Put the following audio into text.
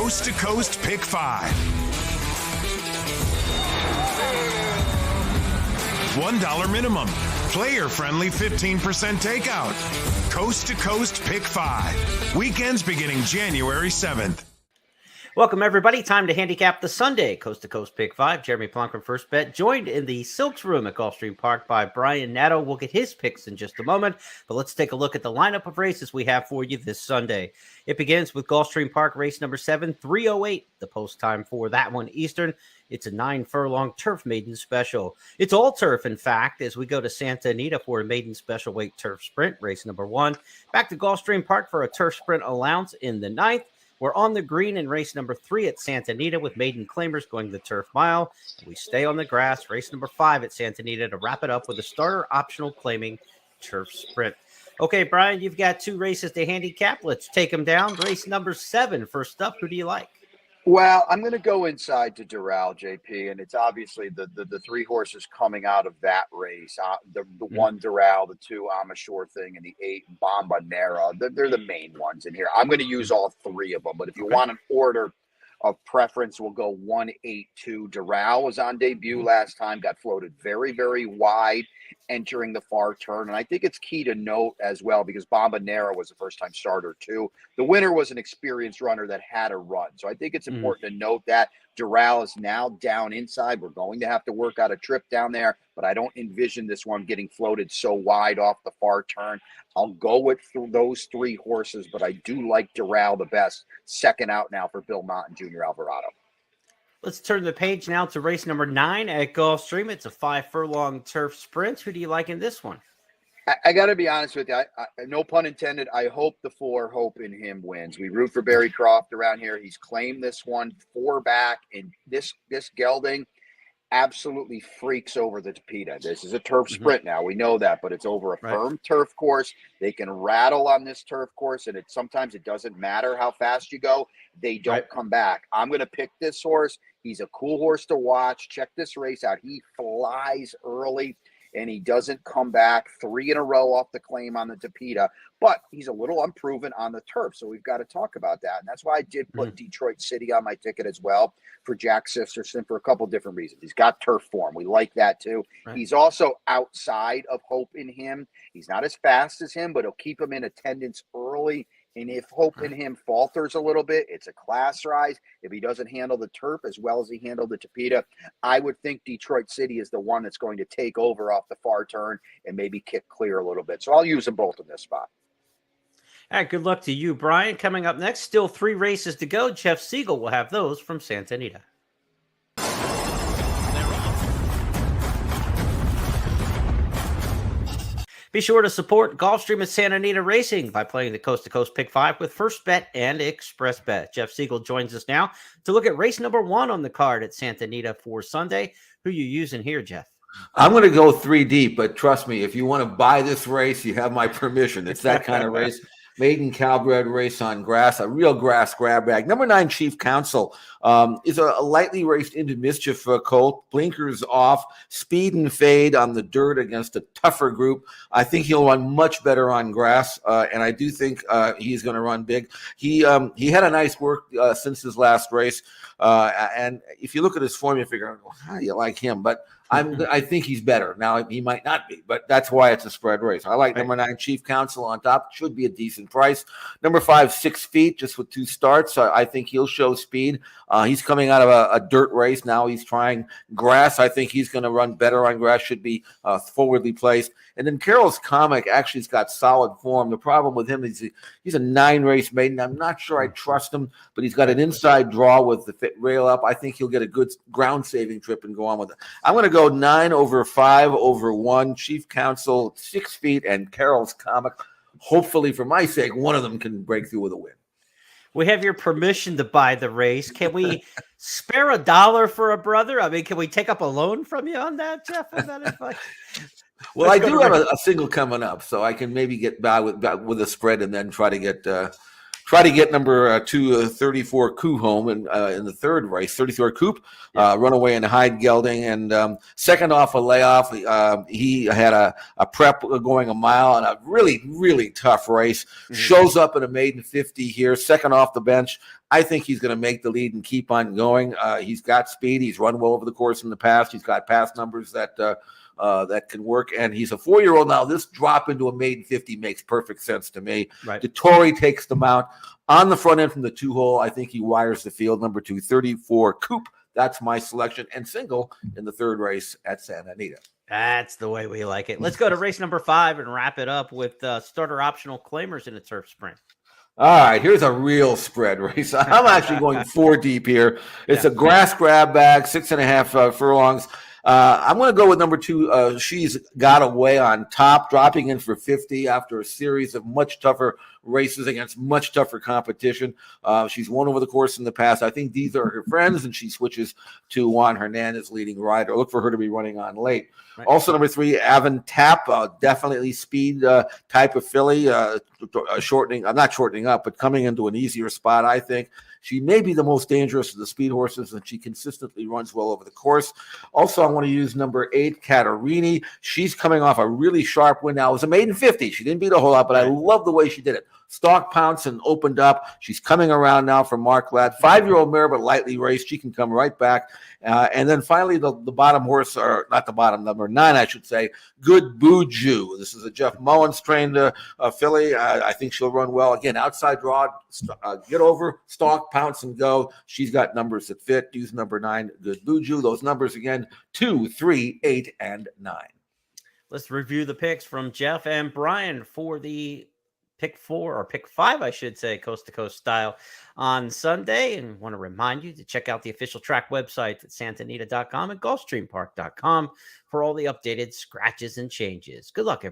Coast to Coast Pick 5. $1 minimum. Player-friendly 15% takeout. Coast to Coast Pick 5. Weekends beginning January 7th. Welcome, everybody. Time to handicap the Sunday Coast to Coast Pick 5. Jeremy Plunk from First Bet, joined in the Silks room at Gulfstream Park by Brian Nadeau. We'll get his picks in just a moment, but let's take a look at the lineup of races we have for you this Sunday. It begins with Gulfstream Park race number 7, 3:08, the post time for that one Eastern. It's a 9-furlong turf maiden special. It's all turf, in fact, as we go to Santa Anita for a maiden special weight turf sprint, race number 1. Back to Gulfstream Park for a turf sprint allowance in the 9th. We're on the green in race number 3 at Santa Anita with maiden claimers going the turf mile. We stay on the grass, race number 5 at Santa Anita to wrap it up with a starter optional claiming turf sprint. Okay, Brian, you've got 2 races to handicap. Let's take them down. Race number 7, first up. Who do you like? Well, I'm going to go inside to Doral, JP, and it's obviously the 3 horses coming out of that race. The 1 Doral, the 2 Amashore thing, and the 8 Bombonera. They're the main ones in here. I'm going to use all 3 of them, but if you want an order of preference, we'll go 1, 8, 2. Doral was on debut last time, got floated very, very wide entering the far turn. And I think it's key to note as well, because Bombonera was a first-time starter too. The winner was an experienced runner that had a run. So I think it's important to note that Doral is now down inside. We're going to have to work out a trip down there, but I don't envision this one getting floated so wide off the far turn. I'll go with those 3 horses, but I do like Doral the best. Second out now for Bill Mott and Junior Alvarado. Let's turn the page now to race number 9 at Gulfstream. It's a 5-furlong turf sprint. Who do you like in this one? I got to be honest with you. I no pun intended. I hope the 4 Hope in Him wins. We root for Barry Croft around here. He's claimed this one 4 back, and this gelding absolutely freaks over the Tapeta. This is a turf sprint now. We know that, but it's over a firm turf course. They can rattle on this turf course, and sometimes it doesn't matter how fast you go. They don't come back. I'm going to pick this horse. He's a cool horse to watch. Check this race out. He flies early, and he doesn't come back. 3 in a row off the claim on the Tapeta, but he's a little unproven on the turf, so we've got to talk about that. And that's why I did put Detroit City on my ticket as well for Jack Sisterson for a couple different reasons. He's got turf form. We like that too. He's also outside of Hope in Him. He's not as fast as him, but he'll keep him in attendance early. And if Hope in Him falters a little bit, it's a class rise. If he doesn't handle the turf as well as he handled the Tapeta, I would think Detroit City is the one that's going to take over off the far turn and maybe kick clear a little bit. So I'll use them both in this spot. All right, good luck to you, Brian. Coming up next, still 3 races to go. Jeff Siegel will have those from Santa Anita. Be sure to support Gulfstream at Santa Anita Racing by playing the Coast to Coast Pick 5 with First Bet and Express Bet. Jeff Siegel joins us now to look at race number 1 on the card at Santa Anita for Sunday. Who you using here, Jeff? I'm going to go 3 deep, but trust me, if you want to buy this race, you have my permission. It's that kind of race. Maiden Calbred race on grass, a real grass grab bag. Number 9, Chief Counsel, is a lightly raced into mischief colt. Blinkers off, speed and fade on the dirt against a tougher group. I think he'll run much better on grass, and I do think he's going to run big. He had a nice work since his last race, and if you look at his form, you figure, well, how do you like him? But I think he's better. Now, he might not be, but that's why it's a spread race. I like number 9, Chief Counsel on top. Should be a decent price. Number 5, 6 feet, just with 2 starts. I think he'll show speed. He's coming out of a dirt race. Now he's trying grass. I think he's going to run better on grass. Should be forwardly placed. And then Carroll's Comic actually has got solid form. The problem with him is he's a 9-race maiden. I'm not sure I trust him, but he's got an inside draw with the fit rail up. I think he'll get a good ground-saving trip and go on with it. I'm going to go 9 over 5 over 1. Chief Counsel, 6 feet, and Carroll's Comic. Hopefully, for my sake, one of them can break through with a win. We have your permission to buy the race. Can we spare $1 for a brother? I mean, can we take up a loan from you on that, Jeff? Is that advice? Well, I do have a single coming up, so I can maybe get by with a spread and then try to get Try to get number 34 Coup home in the third race. 34 Coup, runaway in Hyde Gelding, and second off a layoff. He had a prep going a mile and a really, really tough race. Mm-hmm. Shows up in a maiden 50 here, second off the bench. I think he's going to make the lead and keep on going. He's got speed. He's run well over the course in the past. He's got past numbers that can work. And he's a 4-year-old now. This drop into a maiden 50 makes perfect sense to me. Right. DeTore takes the mount on the front end from the 2-hole. I think he wires the field. Number 2, 34 Coup. That's my selection. And single in the third race at Santa Anita. That's the way we like it. Let's go to race number 5 and wrap it up with starter optional claimers in the turf sprint. All right, here's a real spread race. I'm actually going 4 deep here. It's a grass grab bag, 6.5 furlongs. I'm going to go with number 2. She's got away on top, dropping in for 50 after a series of much tougher races against much tougher competition. She's won over the course in the past. I think these are her friends, and she switches to Juan Hernandez, leading rider. Look for her to be running on late. Right. Also, number 3, Avon Tap, definitely speed type of filly, shortening. I'm not shortening up, but coming into an easier spot, I think. She may be the most dangerous of the speed horses, and she consistently runs well over the course. Also, I want to use number 8, Catarini. She's coming off a really sharp win now. It was a maiden 50. She didn't beat a whole lot, but I love the way she did it. Stalk pounced and opened up. She's coming around now from Mark Ladd. 5-year-old mare, but lightly raced. She can come right back. And then finally, the bottom horse, or not the bottom, number 9, I should say, Good Buju. This is a Jeff Mullins trained filly. I think she'll run well. Again, outside draw, get over, stalk, pounce, and go. She's got numbers that fit. Use number 9, Good Buju. Those numbers again, 2, 3, 8, and 9. Let's review the picks from Jeff and Brian for the pick 4 or pick 5, I should say, coast to coast style on Sunday. And want to remind you to check out the official track website at santanita.com and gulfstreampark.com for all the updated scratches and changes. Good luck, everyone.